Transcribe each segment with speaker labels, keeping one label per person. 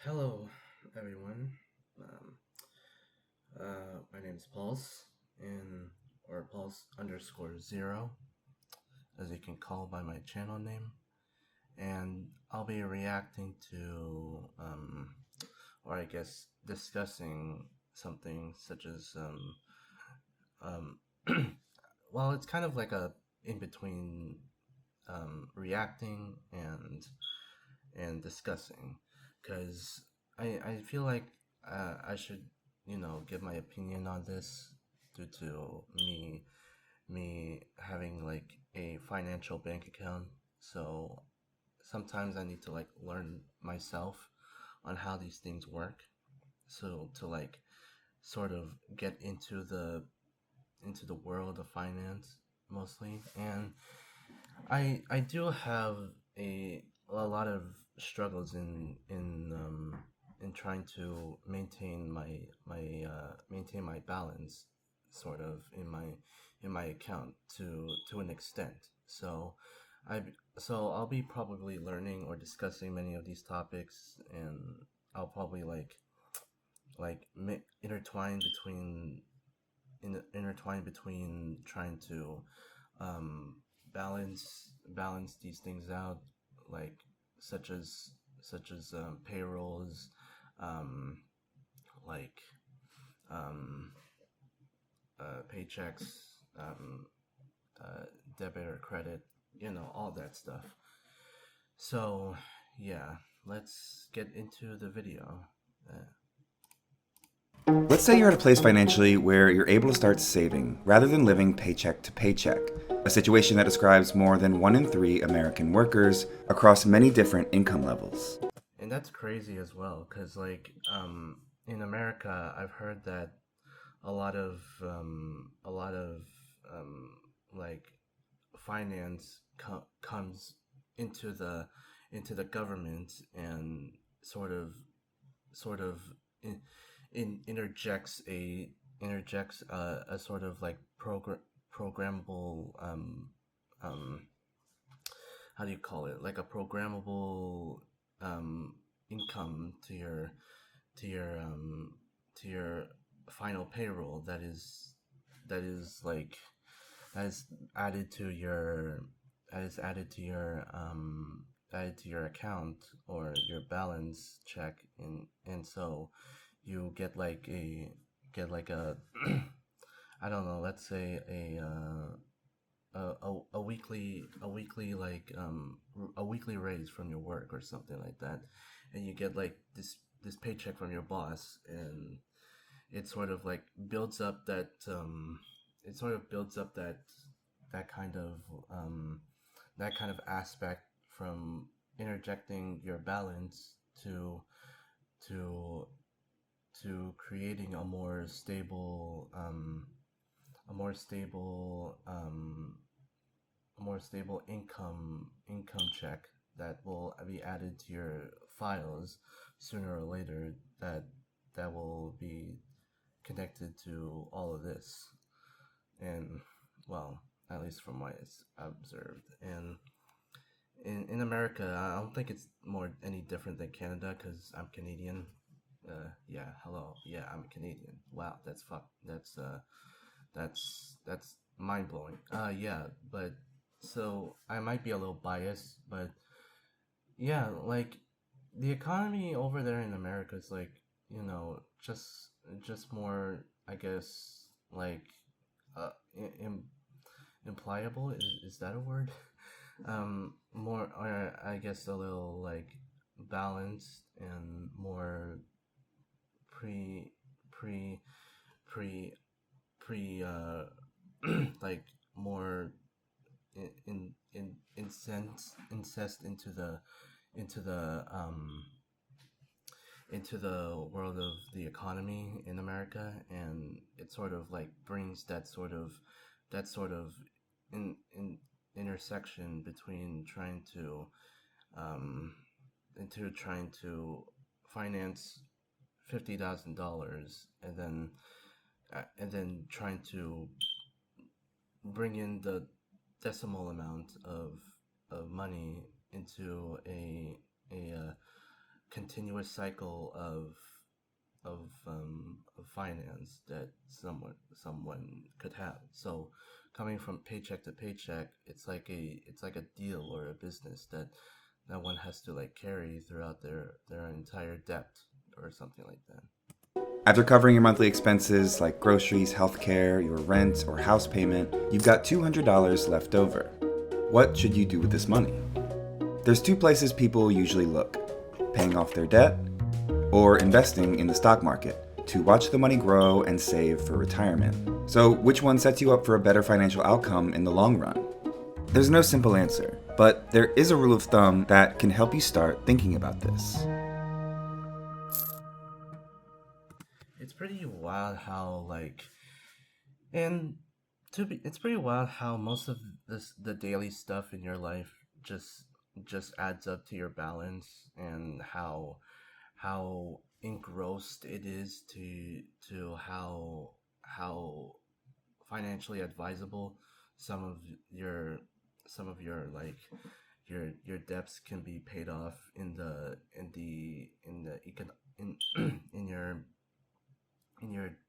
Speaker 1: Hello, everyone. Um, my name is Pulse, or Pulse underscore zero, as you can call by my channel name, and I'll be reacting to, or I guess discussing something such as, well, it's kind of like a in between reacting and discussing, because I feel like I should give my opinion on this due to me having like a financial bank account. So sometimes I need to like learn myself on how these things work, so to like sort of get into the world of finance mostly. And I do have a lot of struggles in trying to maintain my balance, sort of in my account to an extent. I I'll be probably learning or discussing many of these topics, and I'll probably intertwine between trying to um, balance these things out, like such as payrolls, um, like um, paychecks, um, debit or credit, all that stuff. So yeah, let's get into the video. Uh,
Speaker 2: Let's say you're at a place financially where you're able to start saving rather than living paycheck to paycheck, a situation that describes more than 1 in 3 American workers across many different income levels.
Speaker 1: and that's crazy as well, because in America, I've heard that a lot of um, like finance comes into the government, and sort of in, interjects a sort of like programmable, um, how do you call it, like a programmable income to your to your final payroll, that is that is added to your that is added to your account or your balance check, and so you get like a I don't know, let's say a weekly raise from your work or something like that, and you get like this paycheck from your boss, and it sort of like builds up that that kind of um, that kind of aspect from interjecting your balance to to creating a more stable income check that will be added to your files sooner or later, that will be connected to all of this. And well, at least from what I observed. And in America, I don't think it's more any different than Canada, because I'm Canadian. Yeah, hello. Yeah, I'm a Canadian. Wow, that's mind blowing. Yeah, but so I might be a little biased, but yeah, like the economy over there in America is like, just more, I guess, like uh im- impliable, is that a word? More, or I guess a little like balanced, and more pre pre pre pre like more incest into the um into the world of the economy in America, and it sort of like brings that sort of in intersection between um trying to finance $50,000, and then trying to bring in the decimal amount of money into a continuous cycle of finance that someone could have. So coming from paycheck to paycheck, it's like a deal or a business that one has to like carry throughout their entire debt or something like that.
Speaker 2: After covering your monthly expenses like groceries, healthcare, your rent, or house payment, you've got $200 left over. What should you do with this money? There's two places people usually look: paying off their debt or investing in the stock market to watch the money grow and save for retirement. So, which one sets you up for a better financial outcome in the long run? There's no simple answer, but there is a rule of thumb that can help you start thinking about this.
Speaker 1: It's pretty wild how like and it's pretty wild how most of the daily stuff in your life just adds up to your balance, and how engrossed it is to how financially advisable some of your like your debts can be paid off in the in in your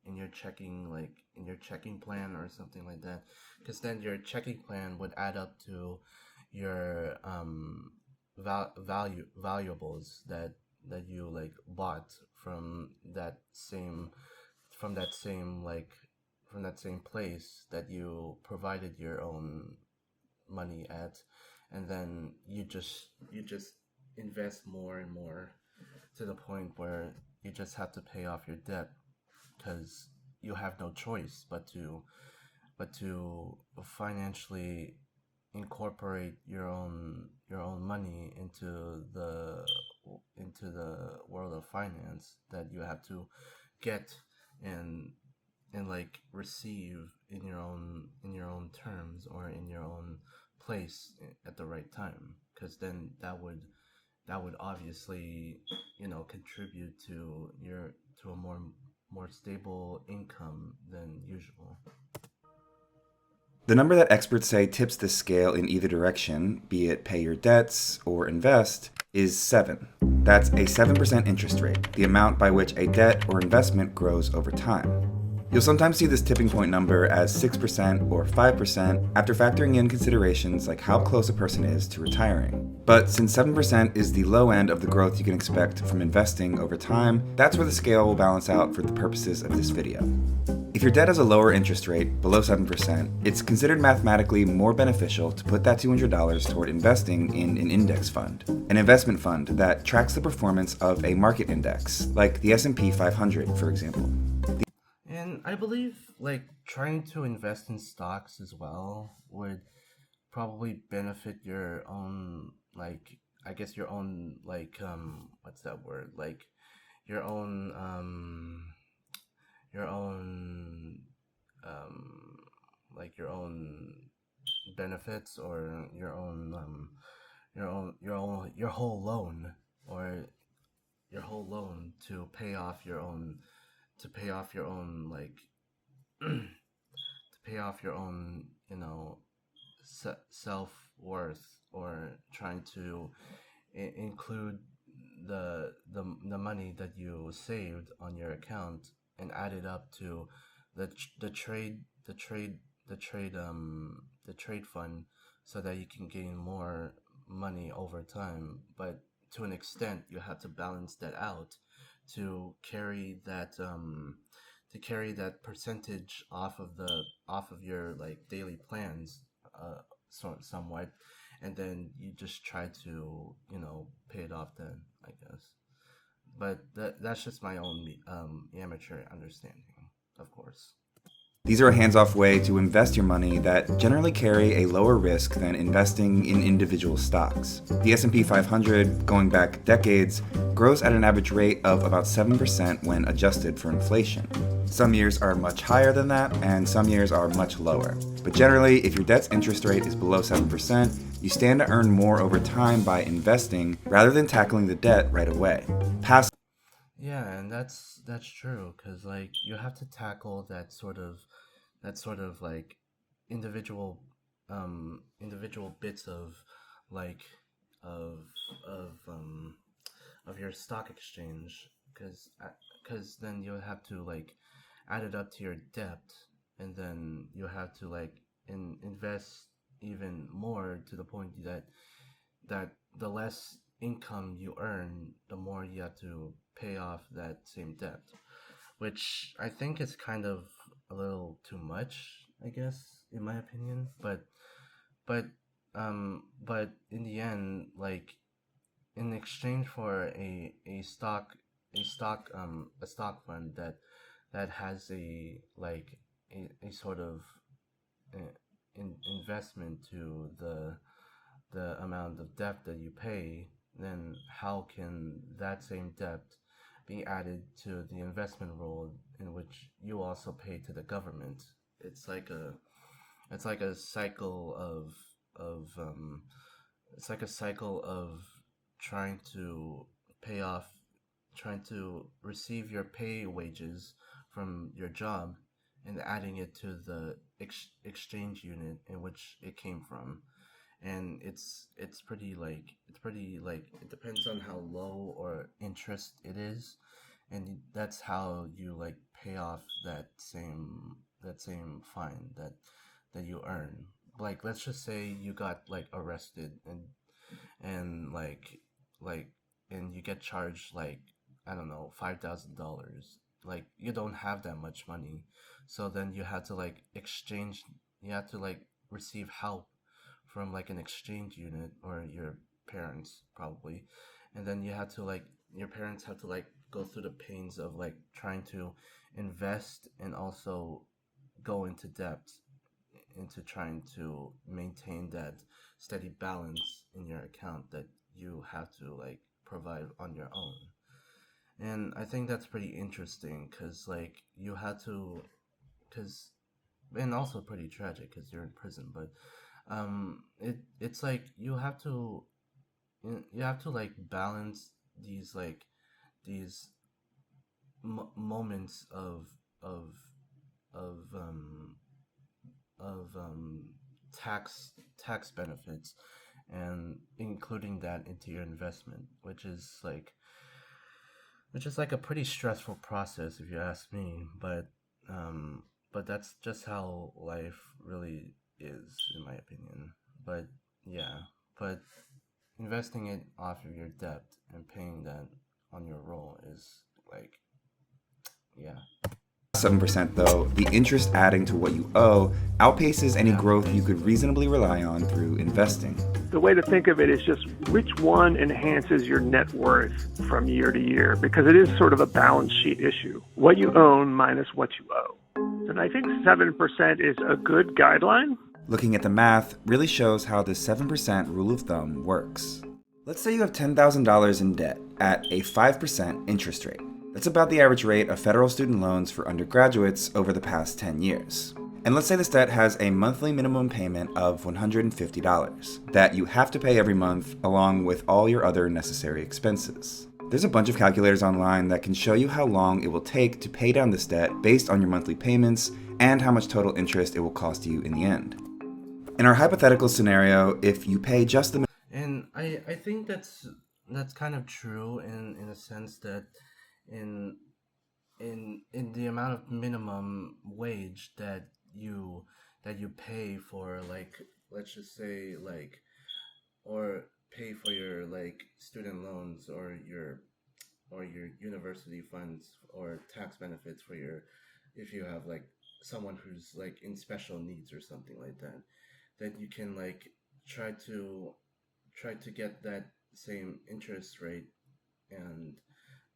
Speaker 1: in your checking, like in your checking plan or something like that, because then your checking plan would add up to your valuables that you like bought from that same like from that same place that you provided your own money at, and then you just invest more and more to the point where you just have to pay off your debt because you have no choice but to financially incorporate your own money into the world of finance that you have to get and like receive in your own terms or in your own place at the right time, because then that would obviously, you know, contribute to your to a more stable income than usual.
Speaker 2: The number that experts say tips the scale in either direction, be it pay your debts or invest, is 7. That's a 7% interest rate, the amount by which a debt or investment grows over time. You'll sometimes see this tipping point number as 6% or 5% after factoring in considerations like how close a person is to retiring. But since 7% is the low end of the growth you can expect from investing over time, that's where the scale will balance out for the purposes of this video. If your debt has a lower interest rate, below 7%, it's considered mathematically more beneficial to put that $200 toward investing in an index fund, an investment fund that tracks the performance of a market index, like the S&P 500, for example.
Speaker 1: And I believe like trying to invest in stocks as well would probably benefit your own, like, I guess your own like what's that word, like your own your own um your own benefits, or your whole loan, or your whole loan to pay off your own, to pay off your own like to pay off your own, you know, self worth, or trying to include the money that you saved on your account and add it up to the trade the trade the trade fund, so that you can gain more money over time. But to an extent you have to balance that out to carry that percentage off of your like daily plans, somewhat, and then you just try to, you know, pay it off then, I guess. But that's just my own amateur understanding, of course.
Speaker 2: These are a hands-off way to invest your money that generally carry a lower risk than investing in individual stocks. The S&P 500, going back decades, grows at an average rate of about 7% when adjusted for inflation. Some years are much higher than that, and some years are much lower. But generally, if your debt's interest rate is below 7%, you stand to earn more over time by investing rather than tackling the debt right away.
Speaker 1: Yeah, and that's true, because like you have to tackle that sort of like individual individual bits of like of of of your stock exchange, because then you'll have to like add it up to your debt, and then you have to like invest even more to the point that the less income you earn, the more you have to pay off that same debt, which I think is kind of a little too much, I guess, in my opinion. But but in the end, like in exchange for a stock fund that has a sort of investment to the amount of debt that you pay, then how can that same debt be added to the investment role in which you also pay to the government? It's like a it's like a cycle of it's like a cycle of trying to pay off, trying to receive your pay wages from your job and adding it to the exchange unit in which it came from. And it's pretty like it depends on how low or interest it is, and that's how you like pay off that same fine that you earn. Like let's just say you got like arrested and like and you get charged like I don't know $5,000. Like you don't have that much money, so then you have to like exchange. You have to like receive help from like an exchange unit or your parents probably, and then you have to like your parents have to like go through the pains of like trying to invest and also go into debt into trying to maintain that steady balance in your account that you have to like provide on your own. And I think that's pretty interesting because like you had to because and also pretty tragic because you're in prison, but it's like you have to like balance these moments of of um of tax benefits and including that into your investment, which is like a pretty stressful process if you ask me. Um, but that's just how life really is, in my opinion. But yeah, but investing it off of your debt and paying that on your roll is like, yeah,
Speaker 2: 7% though, the interest adding to what you owe outpaces any
Speaker 1: yeah,
Speaker 2: growth you could
Speaker 1: basically.
Speaker 2: reasonably rely on through investing.
Speaker 3: The way to think of it is just which one enhances your net worth from year to year, because it is sort of a balance sheet issue. What you own minus what you owe. And I think 7% is a good guideline.
Speaker 2: Looking at the math really shows how the 7% rule of thumb works. Let's say you have $10,000 in debt at a 5% interest rate. That's about the average rate of federal student loans for undergraduates over the past 10 years. And let's say this debt has a monthly minimum payment of $150 that you have to pay every month along with all your other necessary expenses. There's a bunch of calculators online that can show you how long it will take to pay down this debt based on your monthly payments and how much total interest it will cost you in the end. In our hypothetical scenario, if you pay just the
Speaker 1: And I think that's kind of true in a sense that in in the amount of minimum wage that you pay for like let's just say like or pay for your like student loans or your university funds or tax benefits for your if you have like someone who's like in special needs or something like that, that you can like try to try to get that same interest rate and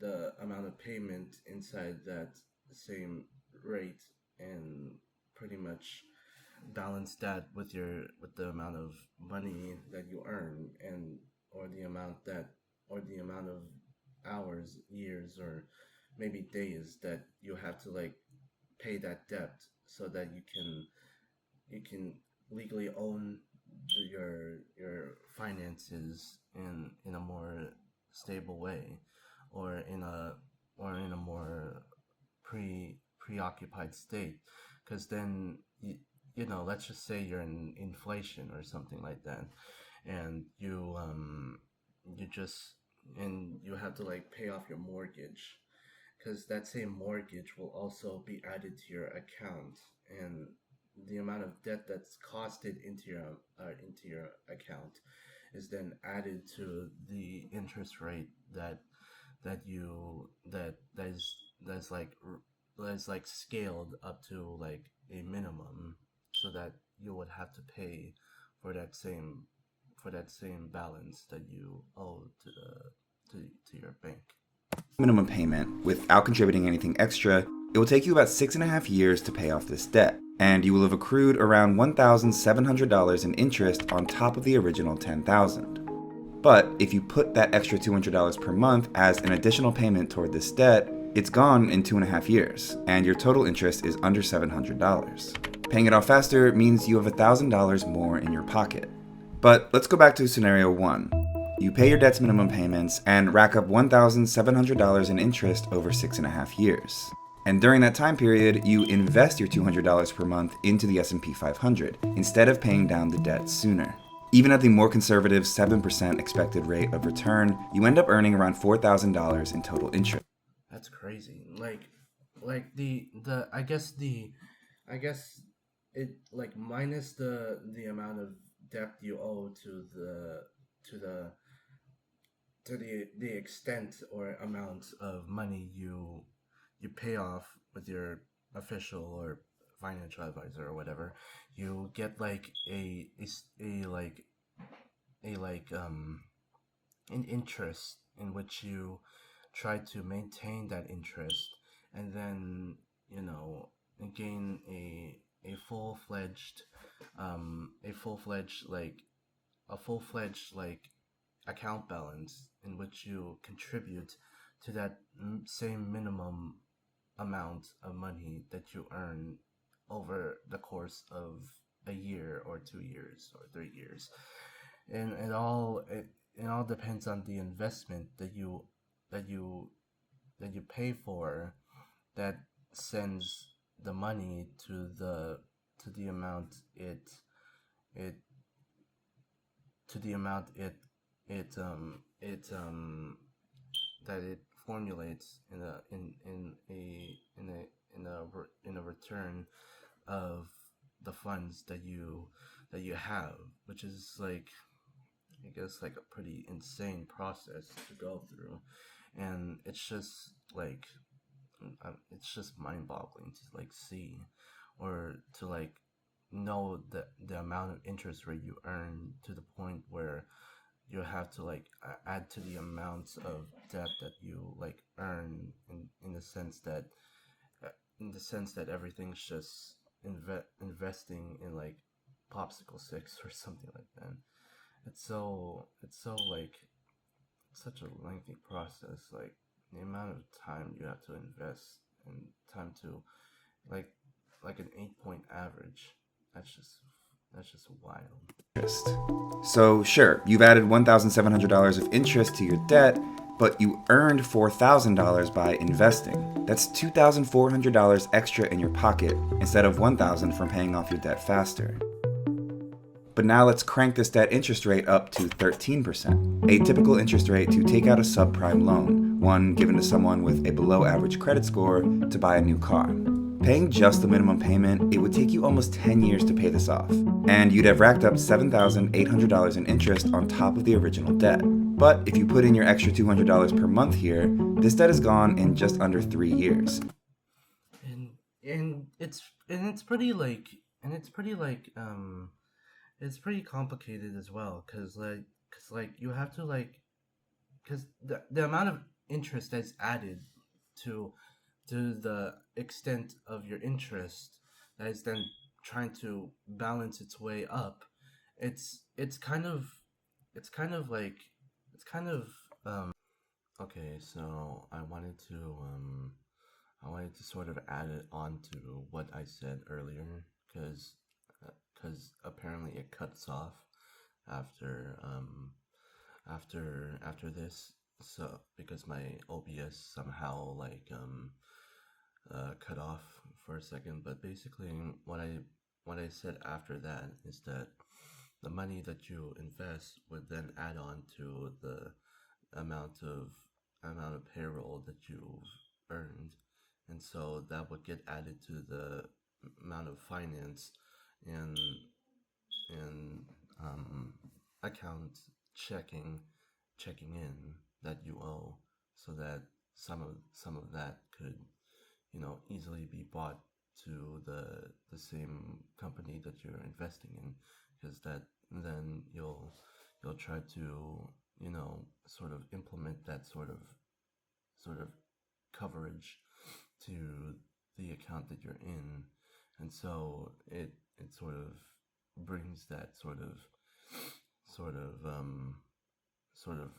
Speaker 1: the amount of payment inside that same rate and pretty much balance that with the amount of money that you earn and or the amount that or the amount of hours, years, or maybe days that you have to like pay that debt so that you can legally own your finances in a more stable way or in a more preoccupied state, because then you know let's just say you're in inflation or something like that, and you just you have to like pay off your mortgage, because that same mortgage will also be added to your account, and the amount of debt that's costed into your account is then added to the interest rate that you that's like that's like scaled up to like a minimum, so that you would have to pay for that same balance that you owe to your bank.
Speaker 2: Minimum payment without contributing anything extra, it will take you about 6.5 years to pay off this debt, and you will have accrued around $1,700 in interest on top of the original $10,000. But if you put that extra $200 per month as an additional payment toward this debt, it's gone in 2.5 years, and your total interest is under $700. Paying it off faster means you have $1,000 more in your pocket. But let's go back to scenario 1. You pay your debt's minimum payments and rack up $1,700 in interest over 6.5 years. And during that time period, you invest your $200 per month into the S&P 500 instead of paying down the debt sooner. Even at the more conservative 7% expected rate of return, you end up earning around $4,000 in total interest.
Speaker 1: That's crazy. Like the I guess it like minus the amount of debt you owe to to the the extent or amount of money you pay off with your official or financial advisor or whatever, you get like a like a like an interest in which you try to maintain that interest, and then gain a full-fledged a full-fledged like a full-fledged like account balance in which you contribute to that same minimum amount of money that you earn over the course of a year or 2 years or 3 years. And it all depends on the investment that you that you pay for, that sends the money to the amount it to the amount that it formulates in a return of the funds that you have, which is like, I guess, like a pretty insane process to go through. And it's just mind-boggling to like see, or to like know the amount of interest rate you earn, to the point where you have to like add to the amounts of debt that you like earn, in the sense that everything's just investing in like popsicle sticks or something like that. It's so like such a lengthy process. Like the amount of time you have to invest, and time to like an 8-point average. That's just wild.
Speaker 2: So, sure, you've added $1,700 of interest to your debt, but you earned $4,000 by investing. That's $2,400 extra in your pocket instead of $1,000 from paying off your debt faster. But now let's crank this debt interest rate up to 13%, a typical interest rate to take out a subprime loan, one given to someone with a below average credit score to buy a new car. Paying just the minimum payment, it would take you almost 10 years to pay this off, and you'd have racked up $7,800 in interest on top of the original debt. But if you put in your extra $200 per month here, this debt is gone in just under 3 years.
Speaker 1: And it's pretty like it's pretty complicated as well, because you have to like, because the amount of interest that's added to the extent of your interest that is then trying to balance its way up, it's kind of like it's kind of okay. So I wanted to sort of add it on to what I said earlier, because apparently it cuts off after after this. So because my OBS somehow like cut off for a second. But basically what I said after that is that the money that you invest would then add on to amount of payroll that you've earned, and so that would get added to the amount of finance and and account checking in that you owe, so that some of that could, easily be bought to the same company that you're investing in, because that then you'll try to, sort of implement that sort of coverage to the account that you're in, and so it sort of brings that sort of sort of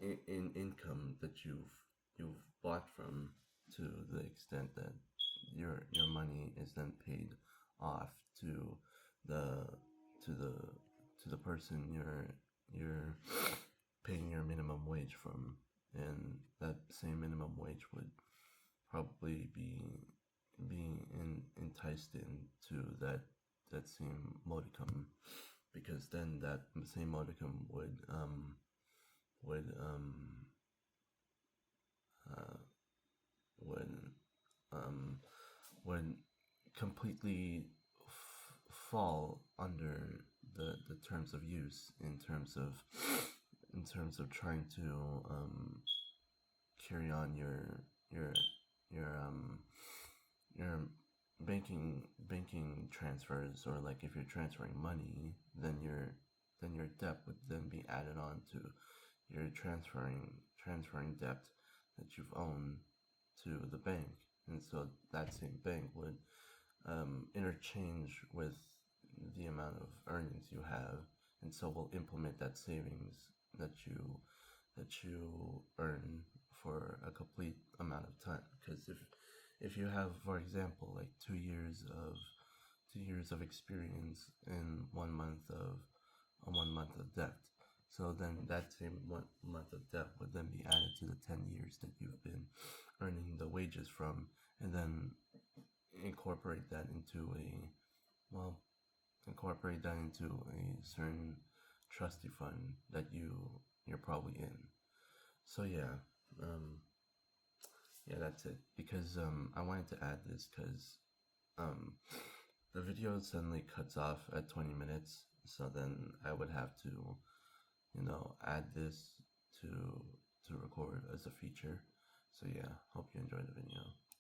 Speaker 1: in income that you've bought from, to the extent that your money is then paid off to the to the to the person you're paying your minimum wage from, and that same minimum wage would probably be enticed into that same modicum, because then that same modicum would uh, would would completely fall under the terms of use, in terms of trying to carry on your your banking transfers, or like if you're transferring money, then your debt would then be added on to your transferring debt that you've owned to the bank, and so that same bank would interchange with the amount of earnings you have, and so will implement that savings that you earn for a complete amount of time. Because if you have, for example, like 2 years of experience in 1 month of 1 month of debt, so then that same 1 month of debt would then be added to the 10 years that you've been earning the wages from, and then incorporate that into a certain trusty fund that you're probably in. So yeah, um, yeah, that's it. Because I wanted to add this because um, the video suddenly cuts off at 20 minutes, so then I would have to, add this to record as a feature. So yeah, hope you enjoyed the video.